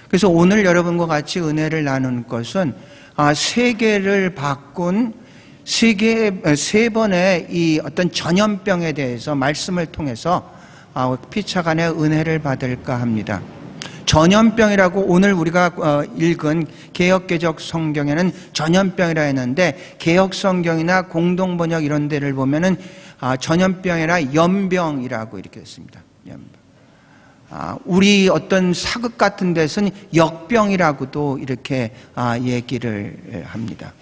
그래서 오늘 여러분과 같이 은혜를 나눈 것은 세계를 바꾼 세 번의 이 어떤 전염병에 대해서 말씀을 통해서 피차간의 은혜를 받을까 합니다. 전염병이라고 오늘 우리가 읽은 개역개적 성경에는 전염병이라 했는데 개역 성경이나 공동번역 이런 데를 보면은 전염병이라 연병이라고 이렇게 했습니다. 연병. 우리 어떤 사극 같은 데서는 역병이라고도 이렇게 얘기를 합니다.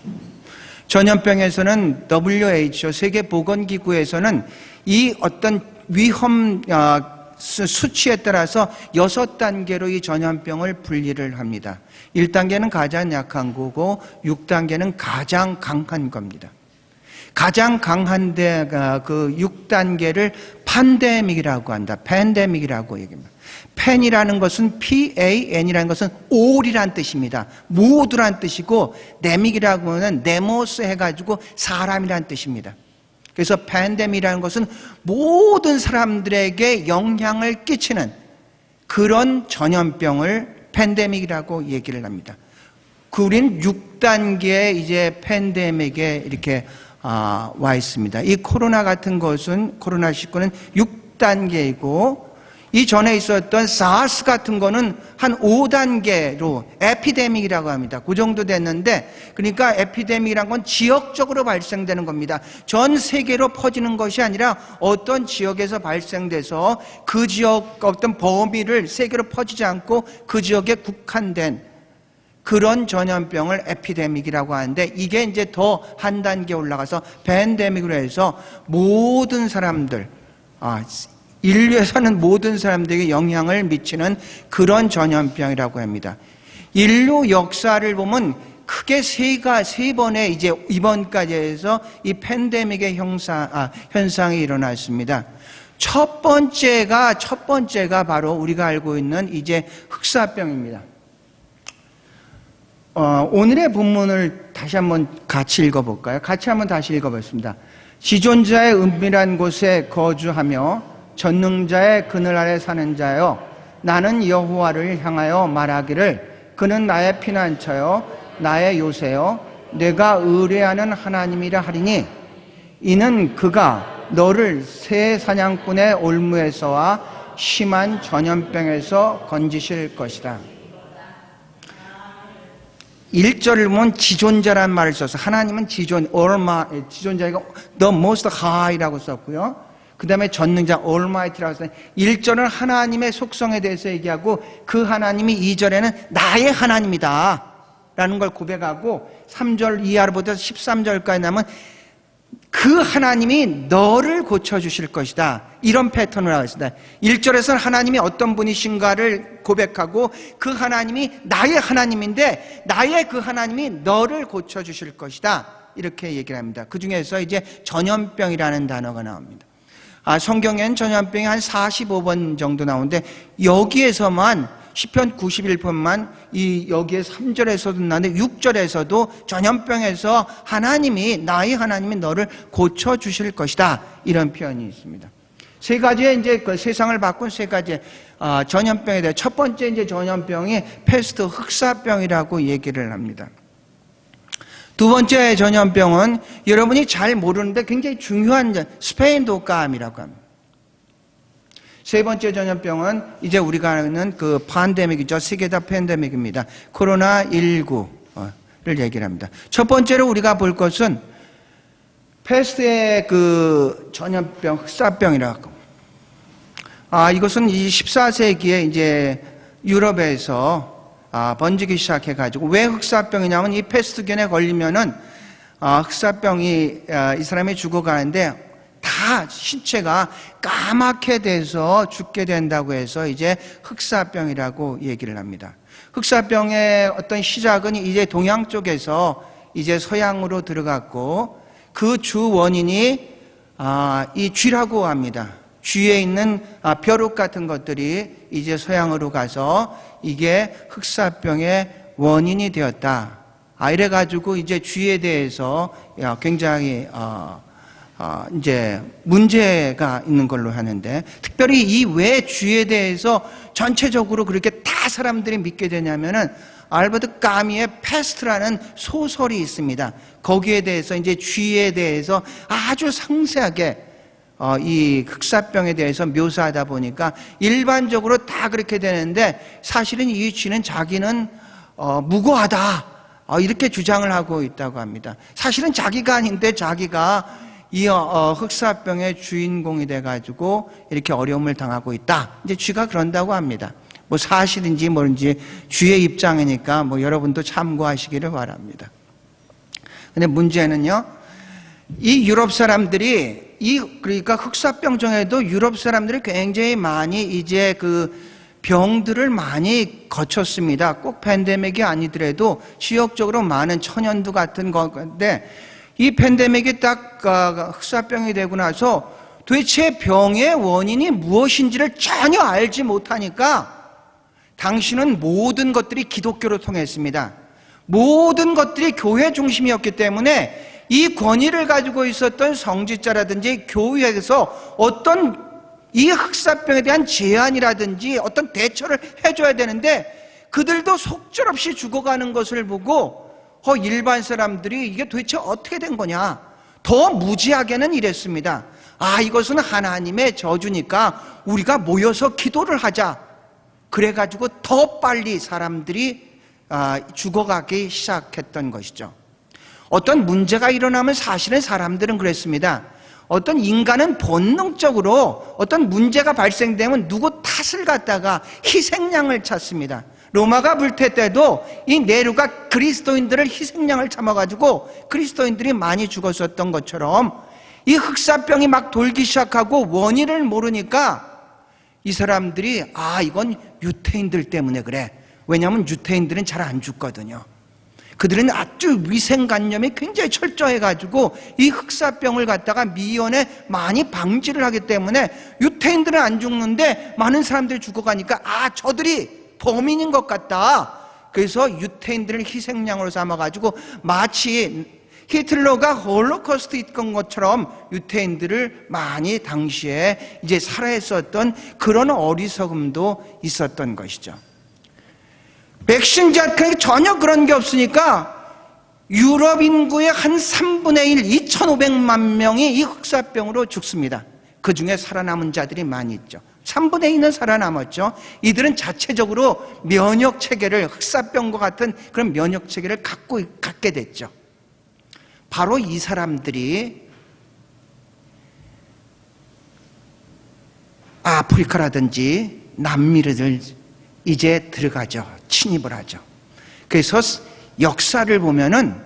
전염병에서는 WHO 세계보건기구에서는 이 어떤 위험 수치에 따라서 6단계로 이 전염병을 분리를 합니다. 1단계는 가장 약한 거고 6단계는 가장 강한 겁니다. 가장 강한 데가 그 6단계를 팬데믹이라고 한다. 팬데믹이라고 얘기합니다. 팬이라는 것은 PAN이라는 것은 all이란 뜻입니다. 모두란 뜻이고 데믹이라고 하면 네모스 해가지고 사람이란 뜻입니다. 그래서 팬데믹이라는 것은 모든 사람들에게 영향을 끼치는 그런 전염병을 팬데믹이라고 얘기를 합니다. 우리는 6단계의 이제 팬데믹에 이렇게 와 있습니다. 이 코로나 같은 것은 코로나19는 6단계이고 이 전에 있었던 사스 같은 거는 한 5단계로 에피데믹이라고 합니다. 그 정도 됐는데 그러니까 에피데믹이란 건 지역적으로 발생되는 겁니다. 전 세계로 퍼지는 것이 아니라 어떤 지역에서 발생돼서 그 지역 어떤 범위를 세계로 퍼지지 않고 그 지역에 국한된 그런 전염병을 에피데믹이라고 하는데 이게 이제 더 한 단계 올라가서 팬데믹으로 해서 모든 사람들 인류에 사는 모든 사람들에게 영향을 미치는 그런 전염병이라고 합니다. 인류 역사를 보면 크게 세 번의 이제 이번까지 해서 이 팬데믹의 현상이 일어났습니다. 첫 번째가 바로 우리가 알고 있는 이제 흑사병입니다. 오늘의 본문을 다시 한번 같이 읽어볼까요? 같이 한번 다시 읽어보겠습니다. 지존자의 은밀한 곳에 거주하며 전능자의 그늘 아래 사는 자여, 나는 여호와를 향하여 말하기를 그는 나의 피난처요 나의 요새요 내가 의뢰하는 하나님이라 하리니 이는 그가 너를 새 사냥꾼의 올무에서와 심한 전염병에서 건지실 것이다. 1절을 보면 지존자란 말을 써서 하나님은 지존자가 the most high라고 썼고요. 그 다음에 전능자 Almighty라고 써서 1절은 하나님의 속성에 대해서 얘기하고 그 하나님이 2절에는 나의 하나님이다 라는 걸 고백하고 3절 이하로부터 13절까지 나면 그 하나님이 너를 고쳐주실 것이다 이런 패턴으로 나와 있습니다. 1절에서는 하나님이 어떤 분이신가를 고백하고 그 하나님이 나의 하나님인데 나의 그 하나님이 너를 고쳐주실 것이다 이렇게 얘기를 합니다. 그 중에서 이제 전염병이라는 단어가 나옵니다. 성경에는 전염병이 한 45번 정도 나오는데 여기에서만 시편 91편만 여기에 3절에서도 나오는데 6절에서도 전염병에서 하나님이 나의 하나님이 너를 고쳐주실 것이다 이런 표현이 있습니다. 세 가지의 이제 그 세상을 바꾼 세 가지의 전염병에 대해 첫 번째 이제 전염병이 패스트 흑사병이라고 얘기를 합니다. 두 번째 전염병은 여러분이 잘 모르는데 굉장히 중요한 스페인 독감이라고 합니다. 세 번째 전염병은 이제 우리가 아는 그 팬데믹이죠. 세계 다 팬데믹입니다. 코로나19를 얘기를 합니다. 첫 번째로 우리가 볼 것은 패스트의 그 전염병, 흑사병이라고. 이것은 이 14세기에 이제 유럽에서 번지기 시작해가지고 왜 흑사병이냐면 이 패스트균에 걸리면은 흑사병이 이 사람이 죽어가는데 다 신체가 까맣게 돼서 죽게 된다고 해서 이제 흑사병이라고 얘기를 합니다. 흑사병의 어떤 시작은 이제 동양 쪽에서 이제 서양으로 들어갔고 그 주 원인이 이 쥐라고 합니다. 쥐에 있는 벼룩 같은 것들이 이제 서양으로 가서 이게 흑사병의 원인이 되었다. 이래가지고 이제 쥐에 대해서 굉장히 이제 문제가 있는 걸로 하는데 특별히 이 왜 쥐에 대해서 전체적으로 그렇게 다 사람들이 믿게 되냐면은 알버트 까미의 패스트라는 소설이 있습니다. 거기에 대해서 이제 쥐에 대해서 아주 상세하게 이 흑사병에 대해서 묘사하다 보니까 일반적으로 다 그렇게 되는데 사실은 이 쥐는 자기는 무고하다 이렇게 주장을 하고 있다고 합니다. 사실은 자기가 아닌데 자기가 이 흑사병의 주인공이 돼가지고 이렇게 어려움을 당하고 있다. 이제 쥐가 그런다고 합니다. 뭐 사실인지 모른지 쥐의 입장이니까 뭐 여러분도 참고하시기를 바랍니다. 근데 문제는요, 이 유럽 사람들이 그러니까 흑사병 중에도 유럽 사람들이 굉장히 많이 이제 그 병들을 많이 거쳤습니다. 꼭 팬데믹이 아니더라도 지역적으로 많은 천연두 같은 건데 이 팬데믹이 딱 흑사병이 되고 나서 도대체 병의 원인이 무엇인지를 전혀 알지 못하니까 당시는 모든 것들이 기독교로 통했습니다. 모든 것들이 교회 중심이었기 때문에 이 권위를 가지고 있었던 성직자라든지 교회에서 어떤 이 흑사병에 대한 제안이라든지 어떤 대처를 해줘야 되는데 그들도 속절없이 죽어가는 것을 보고 일반 사람들이 이게 도대체 어떻게 된 거냐, 더 무지하게는 이랬습니다. 이것은 하나님의 저주니까 우리가 모여서 기도를 하자. 그래가지고 더 빨리 사람들이 죽어가기 시작했던 것이죠. 어떤 문제가 일어나면 사실은 사람들은 그랬습니다. 어떤 인간은 본능적으로 어떤 문제가 발생되면 누구 탓을 갖다가 희생양을 찾습니다. 로마가 불태 때도 이 네로가 그리스도인들을 희생양을 삼아가지고 그리스도인들이 많이 죽었었던 것처럼 이 흑사병이 막 돌기 시작하고 원인을 모르니까 이 사람들이 이건 유태인들 때문에 그래. 왜냐하면 유태인들은 잘 안 죽거든요. 그들은 아주 위생관념이 굉장히 철저해가지고 이 흑사병을 갖다가 미연에 많이 방지를 하기 때문에 유태인들은 안 죽는데 많은 사람들이 죽어가니까 저들이 범인인 것 같다. 그래서 유태인들을 희생양으로 삼아가지고 마치 히틀러가 홀로코스트 있던 것처럼 유태인들을 많이 당시에 이제 살해했었던 그런 어리석음도 있었던 것이죠. 백신자 전혀 그런 게 없으니까 유럽 인구의 한 3분의 1, 2,500만 명이 이 흑사병으로 죽습니다. 그 중에 살아남은 자들이 많이 있죠. 3분의 2는 살아남았죠. 이들은 자체적으로 면역 체계를, 흑사병과 같은 그런 면역 체계를 갖게 됐죠. 바로 이 사람들이 아프리카라든지 남미를 이제 들어가죠. 침입을 하죠. 그래서 역사를 보면은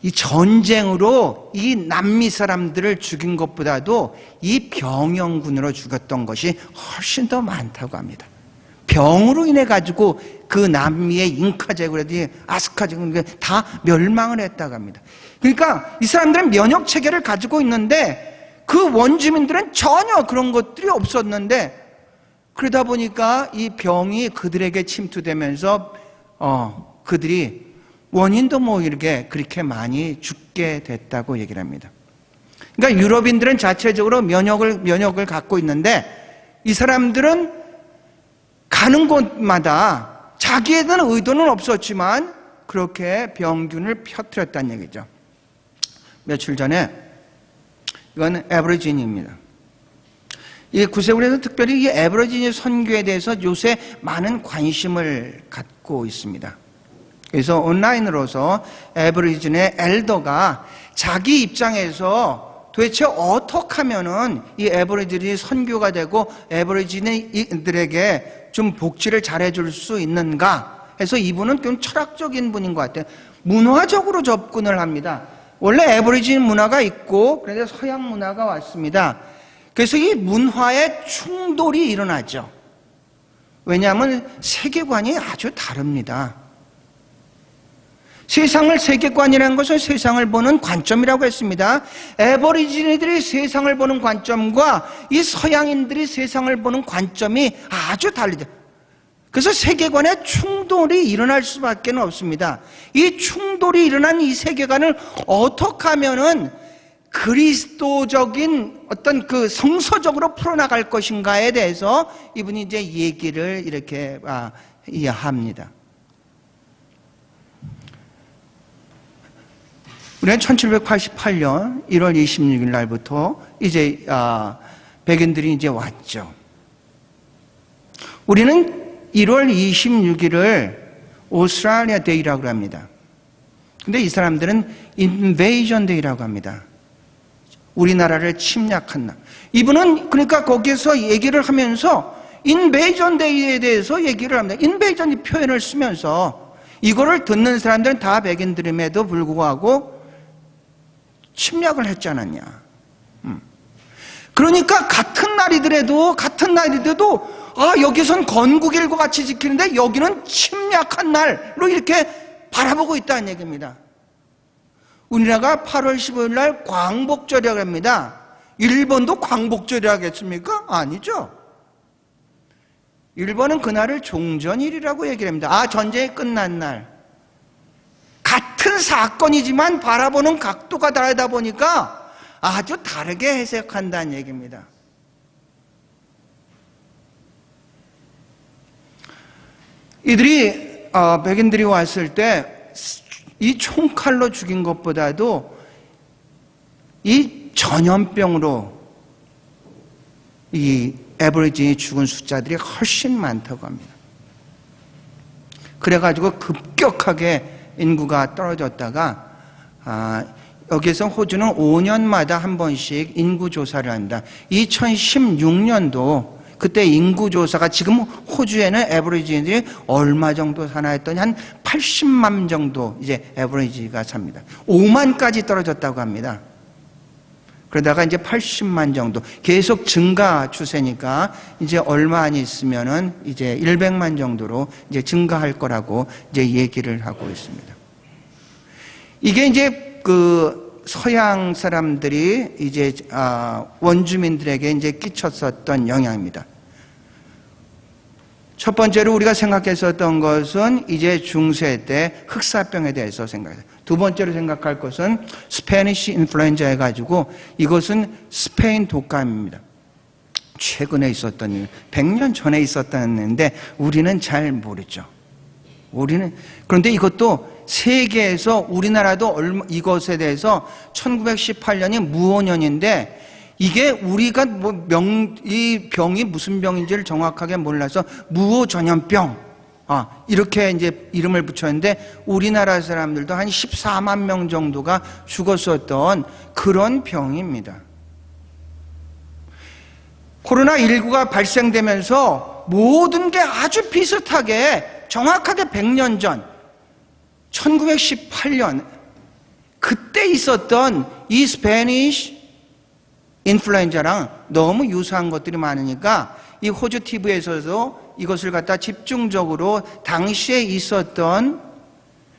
이 전쟁으로 이 남미 사람들을 죽인 것보다도 이 병영군으로 죽였던 것이 훨씬 더 많다고 합니다. 병으로 인해 가지고 그 남미의 잉카 제국이라든지 아스카 제국 다 멸망을 했다고 합니다. 그러니까 이 사람들은 면역 체계를 가지고 있는데 그 원주민들은 전혀 그런 것들이 없었는데 그러다 보니까 이 병이 그들에게 침투되면서 그들이 원인도 뭐 이렇게 그렇게 많이 죽게 됐다고 얘기를 합니다. 그러니까 유럽인들은 자체적으로 면역을 갖고 있는데 이 사람들은 가는 곳마다 자기에는 의도는 없었지만 그렇게 병균을 퍼뜨렸다는 얘기죠. 며칠 전에 이건 에버리진입니다. 이 구세군에서 특별히 이 에버리진의 선교에 대해서 요새 많은 관심을 갖고 있습니다. 그래서 온라인으로서 에버리진의 엘더가 자기 입장에서 도대체 어떻게 하면은 이 에버리진이 선교가 되고 에버리진들에게 좀 복지를 잘해줄 수 있는가 해서 이분은 좀 철학적인 분인 것 같아요. 문화적으로 접근을 합니다. 원래 에버리진 문화가 있고 그런데 서양 문화가 왔습니다. 그래서 이 문화의 충돌이 일어나죠. 왜냐하면 세계관이 아주 다릅니다. 세계관이라는 것은 세상을 보는 관점이라고 했습니다. 에버리지니들이 세상을 보는 관점과 이 서양인들이 세상을 보는 관점이 아주 다르죠. 그래서 세계관의 충돌이 일어날 수밖에 없습니다. 이 충돌이 일어난 이 세계관을 어떻게 하면은 그리스도적인 어떤 그 성서적으로 풀어나갈 것인가에 대해서 이분이 이제 얘기를 이렇게 합니다. 우리는 1788년 1월 26일 날부터 이제 백인들이 이제 왔죠. 우리는 1월 26일을 오스트레일리아 데이라고 합니다. 근데 이 사람들은 인베이전 데이라고 합니다. 우리나라를 침략한 날. 이분은 그러니까 거기에서 얘기를 하면서 인베이전 데이에 대해서 얘기를 합니다. 인베이전 표현을 쓰면서 이거를 듣는 사람들은 다 백인들임에도 불구하고 침략을 했지 않았냐. 그러니까 같은 날이더라도 여기선 건국일과 같이 지키는데 여기는 침략한 날로 이렇게 바라보고 있다는 얘기입니다. 우리나라가 8월 15일 날 광복절이라고 합니다. 일본도 광복절이라고 하겠습니까? 아니죠. 일본은 그날을 종전일이라고 얘기를 합니다. 전쟁이 끝난 날. 같은 사건이지만 바라보는 각도가 다르다 보니까 아주 다르게 해석한다는 얘기입니다. 이들이 백인들이 왔을 때 이 총칼로 죽인 것보다도 이 전염병으로 이 애버리진이 죽은 숫자들이 훨씬 많다고 합니다. 그래가지고 급격하게 인구가 떨어졌다가 여기서 호주는 5년마다 한 번씩 인구 조사를 한다. 2016년도 그때 인구 조사가 지금 호주에는 애버리지들이 얼마 정도 사나 했더니 한 80만 정도 이제 애버리지가 삽니다. 5만까지 떨어졌다고 합니다. 그러다가 이제 80만 정도 계속 증가 추세니까 이제 얼마 안 있으면은 이제 100만 정도로 이제 증가할 거라고 이제 얘기를 하고 있습니다. 이게 이제 그 서양 사람들이 이제 원주민들에게 이제 끼쳤었던 영향입니다. 첫 번째로 우리가 생각했었던 것은 이제 중세 때 흑사병에 대해서 생각해요. 두 번째로 생각할 것은 스페니쉬 인플루엔자 해가지고 이것은 스페인 독감입니다. 최근에 있었던 일, 100년 전에 있었다는데 우리는 잘 모르죠. 그런데 이것도 세계에서 우리나라도 이것에 대해서 1918년이 무오년인데 이게 우리가 이 병이 무슨 병인지를 정확하게 몰라서 무오전염병 이렇게 이제 이름을 붙였는데 우리나라 사람들도 한 14만 명 정도가 죽었었던 그런 병입니다. 코로나19가 발생되면서 모든 게 아주 비슷하게 정확하게 100년 전 1918년 그때 있었던 이 스페니쉬 인플루엔자랑 너무 유사한 것들이 많으니까 이 호주 TV에서도 이것을 갖다 집중적으로 당시에 있었던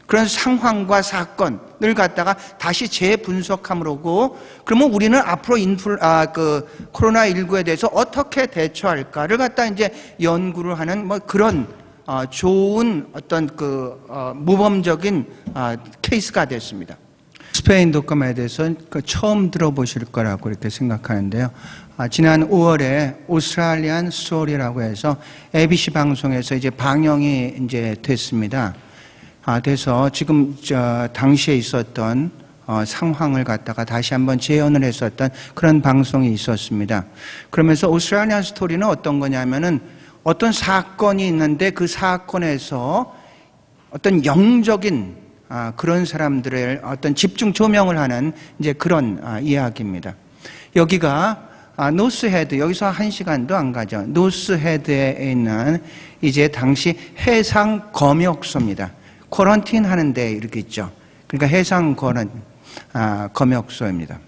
그런 상황과 사건을 갖다가 다시 재분석함으로고 그러면 우리는 앞으로 코로나19에 대해서 어떻게 대처할까를 갖다 이제 연구를 하는 그런 좋은 어떤 모범적인 케이스가 됐습니다. 스페인 독감에 대해서 처음 들어보실 거라고 이렇게 생각하는데요. 지난 5월에 오스트레일리안 스토리라고 해서 ABC 방송에서 이제 방영이 이제 됐습니다. 돼서 지금 당시에 있었던 상황을 갖다가 다시 한번 재현을 했었던 그런 방송이 있었습니다. 그러면서 오스트레일리안 스토리는 어떤 거냐면은 어떤 사건이 있는데 그 사건에서 어떤 영적인 그런 사람들을 어떤 집중 조명을 하는 이제 그런 이야기입니다. 여기가 노스헤드, 여기서 1시간도 안 가죠. 노스헤드에 있는 이제 당시 해상 검역소입니다. 쿼런틴 하는데 이렇게 있죠. 그러니까 해상 검역소입니다.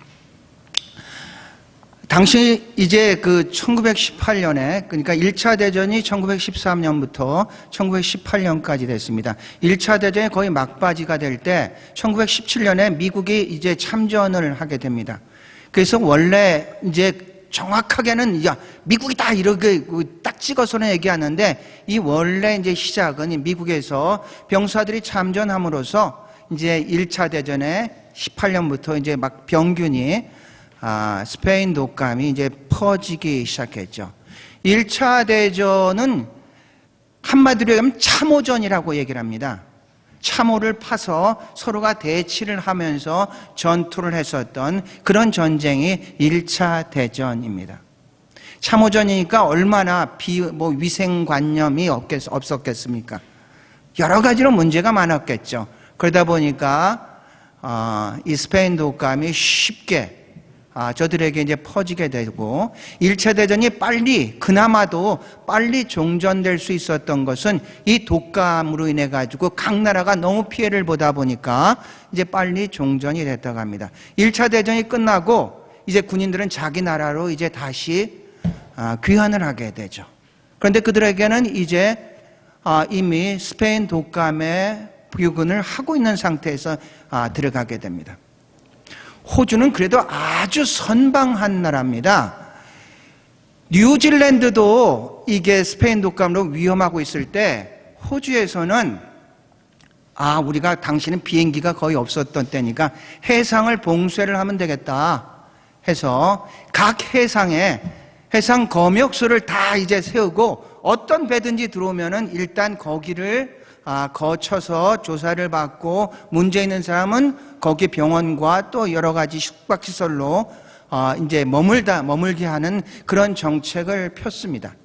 당시 이제 1918년에 그러니까 1차 대전이 1913년부터 1918년까지 됐습니다. 1차 대전이 거의 막바지가 될 때 1917년에 미국이 이제 참전을 하게 됩니다. 그래서 원래 이제 정확하게는 미국이다 이렇게 딱 찍어서는 얘기하는데 이 원래 이제 시작은 미국에서 병사들이 참전함으로써 이제 1차 대전의 18년부터 이제 막 병균이 스페인 독감이 이제 퍼지기 시작했죠. 1차 대전은 한마디로 얘기하면 참호전이라고 얘기를 합니다. 참호를 파서 서로가 대치를 하면서 전투를 했었던 그런 전쟁이 1차 대전입니다. 참호전이니까 얼마나 위생관념이 없었겠습니까? 여러 가지로 문제가 많았겠죠. 그러다 보니까 이 스페인 독감이 쉽게 저들에게 이제 퍼지게 되고 1차 대전이 그나마도 빨리 종전될 수 있었던 것은 이 독감으로 인해 가지고 각 나라가 너무 피해를 보다 보니까 이제 빨리 종전이 됐다고 합니다. 1차 대전이 끝나고 이제 군인들은 자기 나라로 이제 다시 귀환을 하게 되죠. 그런데 그들에게는 이제 이미 스페인 독감의 유근을 하고 있는 상태에서 들어가게 됩니다. 호주는 그래도 아주 선방한 나라입니다. 뉴질랜드도 이게 스페인 독감으로 위험하고 있을 때 호주에서는 우리가 당시는 비행기가 거의 없었던 때니까 해상을 봉쇄를 하면 되겠다 해서 각 해상에 해상 검역소를 다 이제 세우고 어떤 배든지 들어오면은 일단 거기를 거쳐서 조사를 받고 문제 있는 사람은 거기 병원과 또 여러 가지 숙박시설로 이제 머물게 하는 그런 정책을 폈습니다.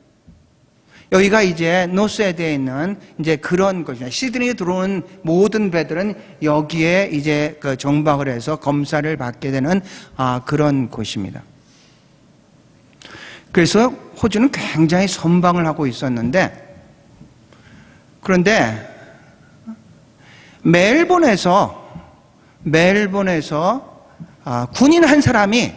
여기가 이제 노스헤드에 있는 이제 그런 곳입니다. 시드니에 들어오는 모든 배들은 여기에 이제 정박을 해서 검사를 받게 되는 그런 곳입니다. 그래서 호주는 굉장히 선방을 하고 있었는데, 그런데 멜본에서 군인 한 사람이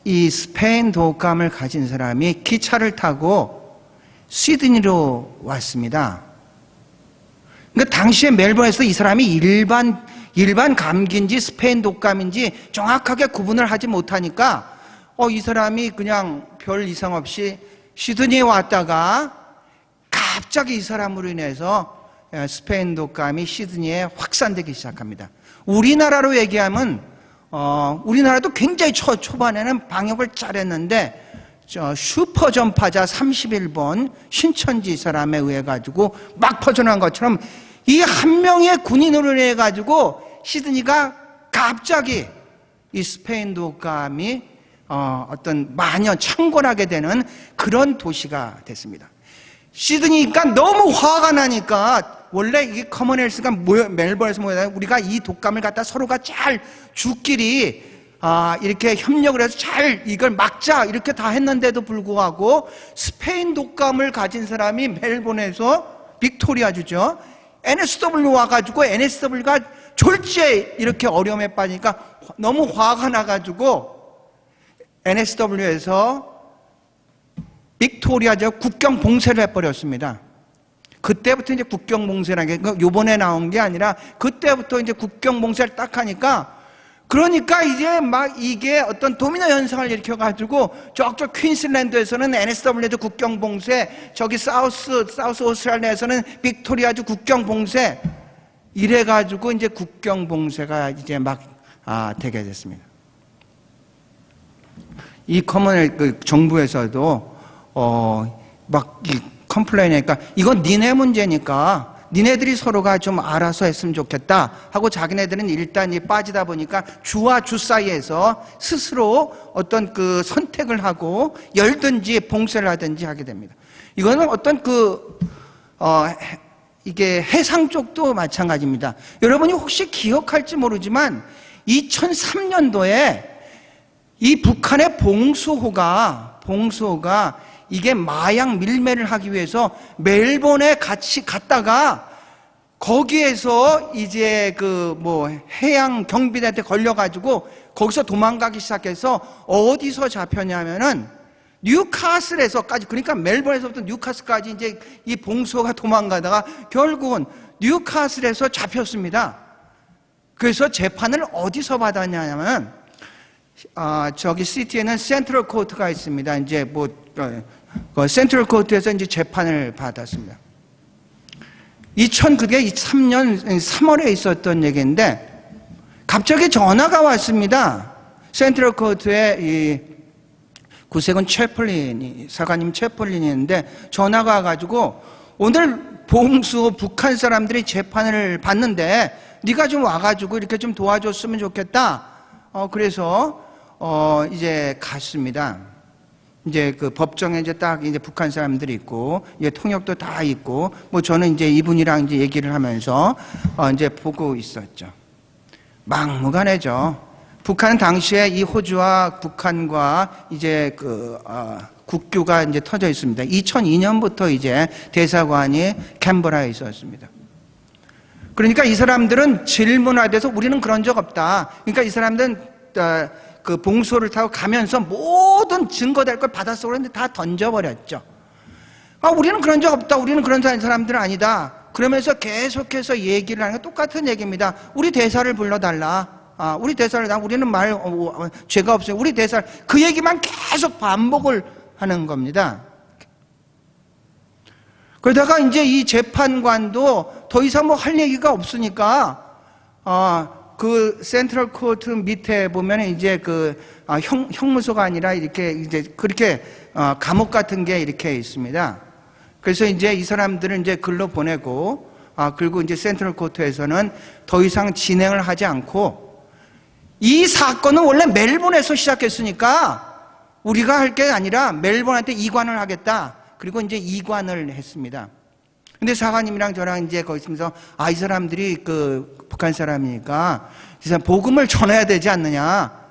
이 스페인 독감을 가진 사람이 기차를 타고 시드니로 왔습니다. 그러니까 당시에 멜본에서 이 사람이 일반 감기인지 스페인 독감인지 정확하게 구분을 하지 못하니까 이 사람이 그냥 별 이상 없이 시드니에 왔다가 갑자기 이 사람으로 인해서 스페인 독감이 시드니에 확산되기 시작합니다. 우리나라로 얘기하면 우리나라도 굉장히 초반에는 방역을 잘했는데 슈퍼 전파자 31번 신천지 사람에 의해 가지고 막 퍼져나간 것처럼 이 한 명의 군인으로 인해 가지고 시드니가 갑자기 이 스페인 독감이 어떤 만연 창궐하게 되는 그런 도시가 됐습니다. 시드니니까 너무 화가 나니까 원래 이게 커먼웰스가 멜버른에서 모여서 우리가 이 독감을 갖다 서로가 잘 죽끼리 이렇게 협력을 해서 잘 이걸 막자 이렇게 다 했는데도 불구하고 스페인 독감을 가진 사람이 멜본에서 빅토리아주죠. NSW 와가지고 NSW가 졸지에 이렇게 어려움에 빠지니까 너무 화가 나가지고 NSW에서 빅토리아주 국경 봉쇄를 해버렸습니다. 그때부터 이제 국경 봉쇄라는 게 요번에 나온 게 아니라 그때부터 이제 국경 봉쇄를 딱 하니까 그러니까 이제 막 이게 어떤 도미노 현상을 일으켜가지고 저쪽 퀸슬랜드에서는 NSW주 국경 봉쇄, 저기 사우스 오스트레일리아에서는 빅토리아주 국경 봉쇄 이래가지고 이제 국경 봉쇄가 이제 막 되게 됐습니다. 이 커먼웰스 정부에서도 막 컴플레인하니까 이건 니네 문제니까 니네들이 서로가 좀 알아서 했으면 좋겠다 하고 자기네들은 일단 빠지다 보니까 주와 주 사이에서 스스로 어떤 그 선택을 하고 열든지 봉쇄를 하든지 하게 됩니다. 이거는 어떤 이게 해상 쪽도 마찬가지입니다. 여러분이 혹시 기억할지 모르지만 2003년도에 이 북한의 봉수호가 이게 마약 밀매를 하기 위해서 멜본에 같이 갔다가 거기에서 이제 해양 경비대한테 걸려가지고 거기서 도망가기 시작해서 어디서 잡혔냐면은 뉴카슬에서까지, 그러니까 멜본에서부터 뉴카슬까지 이제 이 봉수호가 도망가다가 결국은 뉴카슬에서 잡혔습니다. 그래서 재판을 어디서 받았냐면 저기 시티에는 센트럴 코트가 있습니다. 이제 센트럴 코트에서 이제 재판을 받았습니다. 그게 3년 3월에 있었던 얘기인데 갑자기 전화가 왔습니다. 센트럴 코트에 이 구세군 사관님 채플린이 있는데 전화가 와가지고 오늘 봉수 북한 사람들이 재판을 받는데 네가 좀 와가지고 이렇게 좀 도와줬으면 좋겠다. 그래서 이제 갔습니다. 이제 그 법정에 이제 딱 이제 북한 사람들이 있고, 이제 통역도 다 있고, 뭐 저는 이제 이분이랑 이제 얘기를 하면서 이제 보고 있었죠. 막무가내죠. 북한은 당시에 이 호주와 북한과 이제 국교가 이제 터져 있습니다. 2002년부터 이제 대사관이 캔버라에 있었습니다. 그러니까 이 사람들은 질문화돼서 우리는 그런 적 없다. 그러니까 이 사람들은 그 봉소를 타고 가면서 모든 증거될 걸 받았어 그랬는데 다 던져버렸죠. 우리는 그런 적 없다. 우리는 그런 사람들은 아니다. 그러면서 계속해서 얘기를 하는 게 똑같은 얘기입니다. 우리 대사를 불러달라. 우리 대사를 우리는 죄가 없어요. 우리 대사 그 얘기만 계속 반복을 하는 겁니다. 그러다가 이제 이 재판관도 더 이상 뭐 할 얘기가 없으니까 그 센트럴 코트 밑에 보면 이제 형무소가 아니라 이렇게 이제 그렇게 감옥 같은 게 이렇게 있습니다. 그래서 이제 이 사람들은 이제 글로 보내고 그리고 이제 센트럴 코트에서는 더 이상 진행을 하지 않고 이 사건은 원래 멜번에서 시작했으니까 우리가 할 게 아니라 멜번한테 이관을 하겠다. 그리고 이제 이관을 했습니다. 근데 사관님이랑 저랑 이제 거기 있으면서 이 사람들이 북한 사람이니까 이 사람 복음을 전해야 되지 않느냐.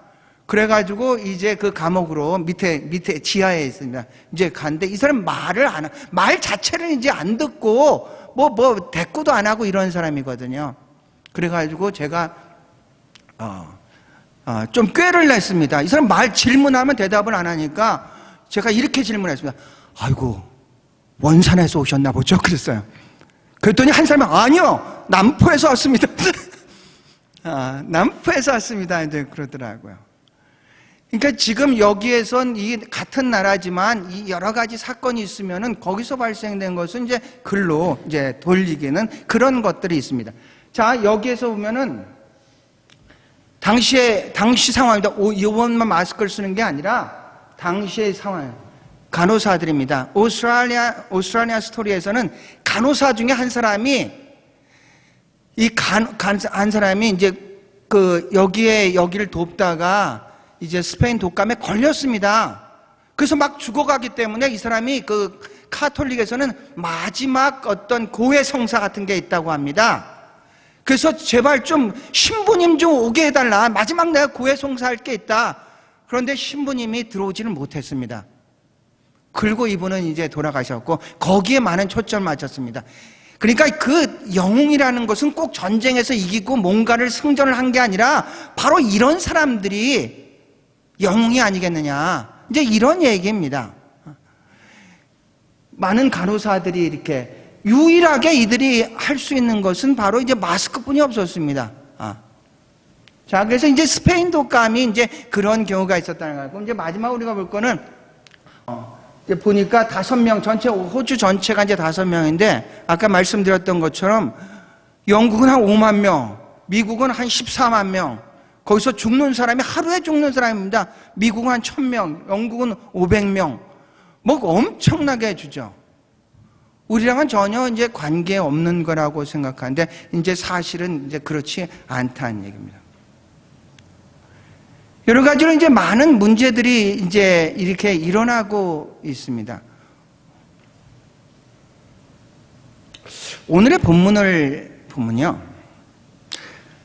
그래가지고 이제 그 감옥으로 밑에 지하에 있습니다. 이제 갔는데 이 사람 말 자체를 이제 안 듣고 뭐 대꾸도 안 하고 이런 사람이거든요. 그래가지고 제가 좀 꾀를 냈습니다. 이 사람 질문하면 대답을 안 하니까 제가 이렇게 질문했습니다. 아이고, 원산에서 오셨나 보죠? 그랬어요. 그랬더니 한 사람이 아니요, 남포에서 왔습니다. 남포에서 왔습니다. 이제 그러더라고요. 그러니까 지금 여기에선 이 같은 나라지만 이 여러 가지 사건이 있으면은 거기서 발생된 것은 이제 글로 이제 돌리기는 그런 것들이 있습니다. 자, 여기에서 보면은 당시 상황입니다. 이번만 마스크를 쓰는 게 아니라 당시의 상황. 간호사들입니다. 오스트라리아 스토리에서는 간호사 중에 한 사람이 한 사람이 이제 여기를 돕다가 이제 스페인 독감에 걸렸습니다. 그래서 막 죽어가기 때문에 이 사람이 카톨릭에서는 마지막 어떤 고해 성사 같은 게 있다고 합니다. 그래서 제발 좀 신부님 좀 오게 해달라. 마지막 내가 고해 성사할 게 있다. 그런데 신부님이 들어오지는 못했습니다. 그리고 이분은 이제 돌아가셨고 거기에 많은 초점을 맞췄습니다. 그러니까 그 영웅이라는 것은 꼭 전쟁에서 이기고 뭔가를 승전을 한 게 아니라 바로 이런 사람들이 영웅이 아니겠느냐. 이제 이런 얘기입니다. 많은 간호사들이 이렇게 유일하게 이들이 할 수 있는 것은 바로 이제 마스크뿐이 없었습니다. 자, 그래서 이제 스페인 독감이 이제 그런 경우가 있었다는 거고, 이제 마지막 우리가 볼 거는, 이제 보니까 5명, 전체, 호주 전체가 이제 5명인데, 아까 말씀드렸던 것처럼, 영국은 한 5만 명, 미국은 한 14만 명, 거기서 죽는 사람이 하루에 죽는 사람입니다. 미국은 한 1000명, 영국은 500명, 뭐 엄청나게 주죠. 우리랑은 전혀 이제 관계 없는 거라고 생각하는데, 이제 사실은 이제 그렇지 않다는 얘기입니다. 여러 가지로 이제 많은 문제들이 이제 이렇게 일어나고 있습니다. 오늘의 본문을 보면요.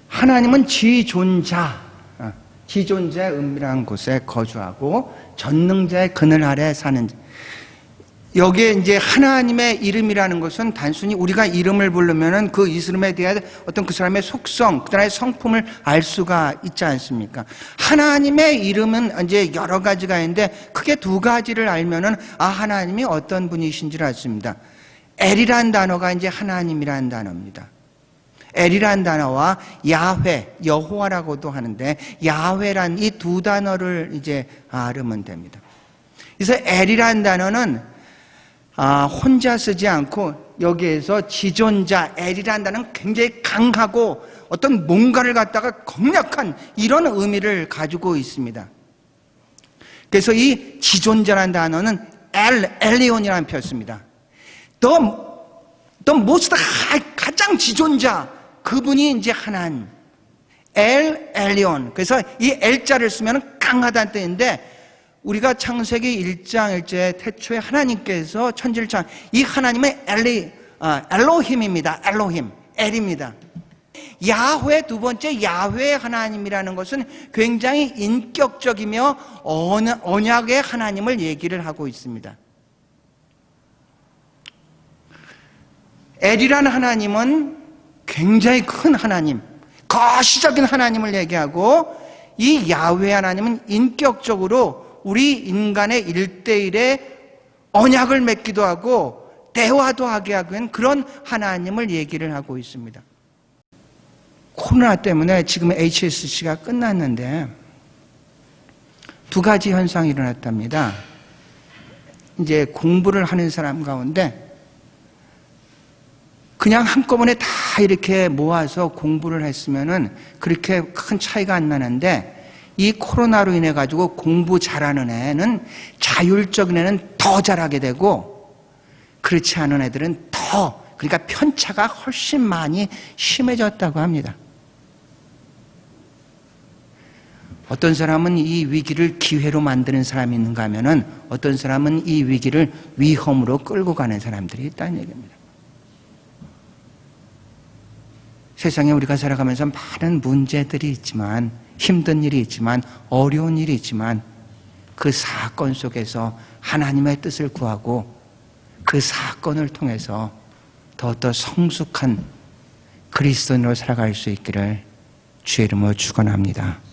하나님은 지존자의 은밀한 곳에 거주하고 전능자의 그늘 아래 사는 자. 여기에 이제 하나님의 이름이라는 것은 단순히 우리가 이름을 부르면은 그 이름에 대한 어떤 그 사람의 속성, 그 사람의 성품을 알 수가 있지 않습니까? 하나님의 이름은 이제 여러 가지가 있는데 크게 2가지를 알면은 하나님이 어떤 분이신지를 알습니다. 엘이란 단어가 이제 하나님이란 단어입니다. 엘이란 단어와 야훼, 여호와라고도 하는데 야훼란 이 2 단어를 이제 알으면 됩니다. 그래서 엘이란 단어는 혼자 쓰지 않고 여기에서 지존자 L이라는 단어는 굉장히 강하고 어떤 뭔가를 갖다가 강력한 이런 의미를 가지고 있습니다. 그래서 이 지존자라는 단어는 엘리온이라는 표현입니다. most 가장 지존자 그분이 이제 하나님 엘리온. 그래서 이 L자를 쓰면 강하다는 뜻인데 우리가 창세기 1장 1절에 태초에 하나님께서 천지를 이 하나님은 엘로힘입니다. 엘로힘, 엘입니다. 야훼 두 번째 야훼 하나님이라는 것은 굉장히 인격적이며 언약의 하나님을 얘기를 하고 있습니다. 엘이라는 하나님은 굉장히 큰 하나님, 거시적인 하나님을 얘기하고 이 야훼 하나님은 인격적으로 우리 인간의 1대1의 언약을 맺기도 하고 대화도 하게 하는 그런 하나님을 얘기를 하고 있습니다. 코로나 때문에 지금 HSC가 끝났는데 두 가지 현상이 일어났답니다. 이제 공부를 하는 사람 가운데 그냥 한꺼번에 다 이렇게 모아서 공부를 했으면은 그렇게 큰 차이가 안 나는데 이 코로나로 인해 가지고 공부 잘하는 애는 자율적인 애는 더 잘하게 되고 그렇지 않은 애들은 그러니까 편차가 훨씬 많이 심해졌다고 합니다. 어떤 사람은 이 위기를 기회로 만드는 사람이 있는가 하면은 어떤 사람은 이 위기를 위험으로 끌고 가는 사람들이 있다는 얘기입니다. 세상에 우리가 살아가면서 많은 문제들이 있지만 힘든 일이 있지만 어려운 일이 있지만 그 사건 속에서 하나님의 뜻을 구하고 그 사건을 통해서 더더 성숙한 그리스도인으로 살아갈 수 있기를 주의 이름으로 축원합니다.